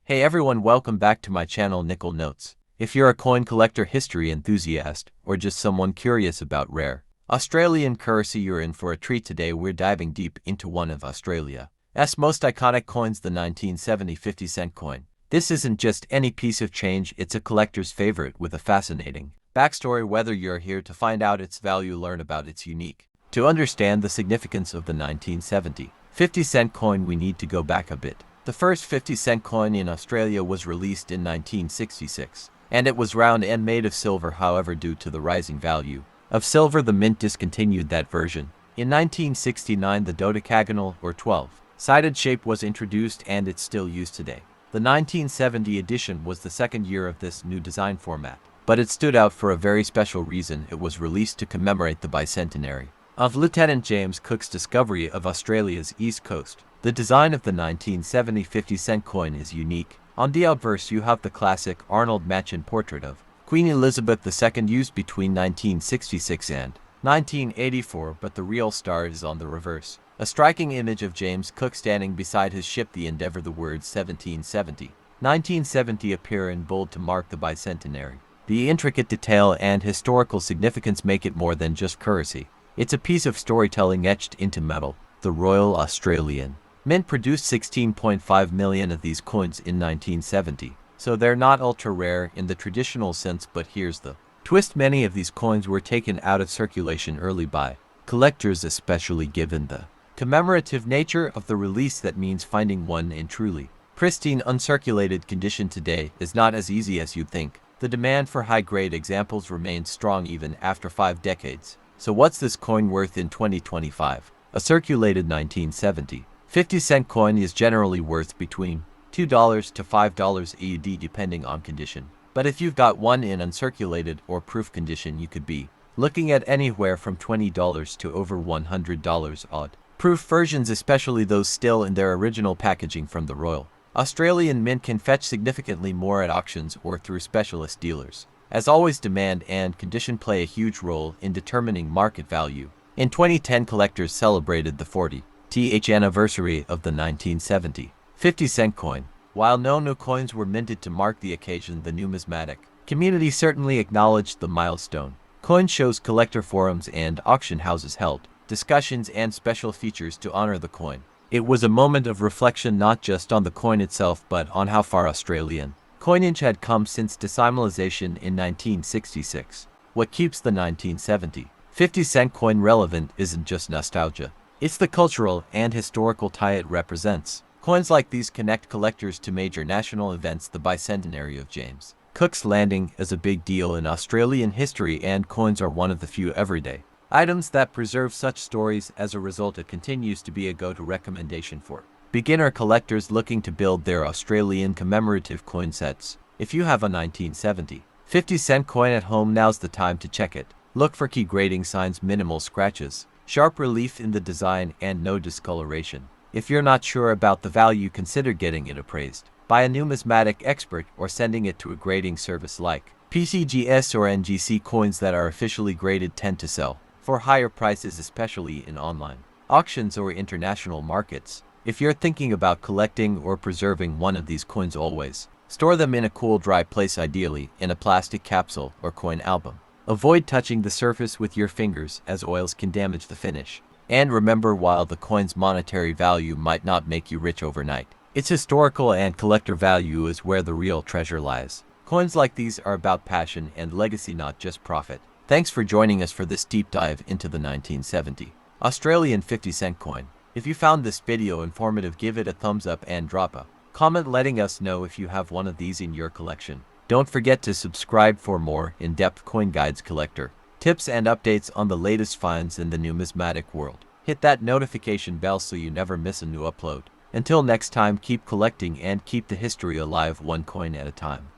Hey everyone, welcome back to my channel Nickel Notes. If you're a coin collector, history enthusiast, or just someone curious about rare Australian currency, you're in for a treat. Today we're diving deep into one of Australia's most iconic coins, the 1970 50-cent coin. This isn't just any piece of change, it's a collector's favorite with a fascinating backstory. Whether you're here to find out its value, learn about its unique to understand the significance of the 1970 50-cent coin, we need to go back a bit. The first 50-cent coin in Australia was released in 1966, and it was round and made of silver. However, due to the rising value of silver, the mint discontinued that version. In 1969, the dodecagonal or 12-sided shape was introduced, and it's still used today. The 1970 edition was the second year of this new design format, but it stood out for a very special reason. It was released to commemorate the bicentenary of Lieutenant James Cook's discovery of Australia's east coast. The design of the 1970 50-cent coin is unique. On the obverse, you have the classic Arnold Machin portrait of Queen Elizabeth II, used between 1966 and 1984, but the real star is on the reverse. A striking image of James Cook standing beside his ship, the Endeavour. The words 1770, 1970 appear in bold to mark the bicentenary. The intricate detail and historical significance make it more than just currency. It's a piece of storytelling etched into metal. The Royal Australian Mint produced 16.5 million of these coins in 1970, so they're not ultra rare in the traditional sense. But here's the twist: many of these coins were taken out of circulation early by collectors, especially given the commemorative nature of the release. That means finding one in truly pristine, uncirculated condition today is not as easy as you'd think. The demand for high-grade examples remains strong even after 5 decades. So what's this coin worth in 2025? A circulated 1970 50-cent coin is generally worth between $2 to $5 AUD depending on condition. But if you've got one in uncirculated or proof condition, you could be looking at anywhere from $20 to over $100 odd. Proof versions, especially those still in their original packaging from the Royal Australian Mint, can fetch significantly more at auctions or through specialist dealers. As always, demand and condition play a huge role in determining market value. In 2010, collectors celebrated the 40th anniversary of the 1970 50-cent coin. While no new coins were minted to mark the occasion, the numismatic community certainly acknowledged the milestone. Coin shows, collector forums, and auction houses held discussions and special features to honor the coin. It was a moment of reflection, not just on the coin itself, but on how far Australian coinage had come since decimalization in 1966. What keeps the 1970 50-cent coin relevant isn't just nostalgia. It's the cultural and historical tie it represents. Coins like these connect collectors to major national events. The bicentenary of James Cook's landing is a big deal in Australian history, and coins are one of the few everyday items that preserve such stories. As a result, it continues to be a go-to recommendation for beginner collectors looking to build their Australian commemorative coin sets. If you have a 1970 50-cent coin at home, now's the time to check it. Look for key grading signs, minimal scratches, sharp relief in the design, and no discoloration. If you're not sure about the value, consider getting it appraised by a numismatic expert or sending it to a grading service like PCGS or NGC. Coins that are officially graded tend to sell for higher prices, especially in online auctions or international markets. If you're thinking about collecting or preserving one of these coins, always store them in a cool, dry place, ideally in a plastic capsule or coin album. Avoid touching the surface with your fingers, as oils can damage the finish. And remember, while the coin's monetary value might not make you rich overnight, its historical and collector value is where the real treasure lies. Coins like these are about passion and legacy, not just profit. Thanks for joining us for this deep dive into the 1970 Australian 50-cent coin. If you found this video informative, give it a thumbs up and drop a comment letting us know if you have one of these in your collection. Don't forget to subscribe for more in-depth coin guides, collector tips, and updates on the latest finds in the numismatic world. Hit that notification bell so you never miss a new upload. Until next time, keep collecting and keep the history alive, one coin at a time.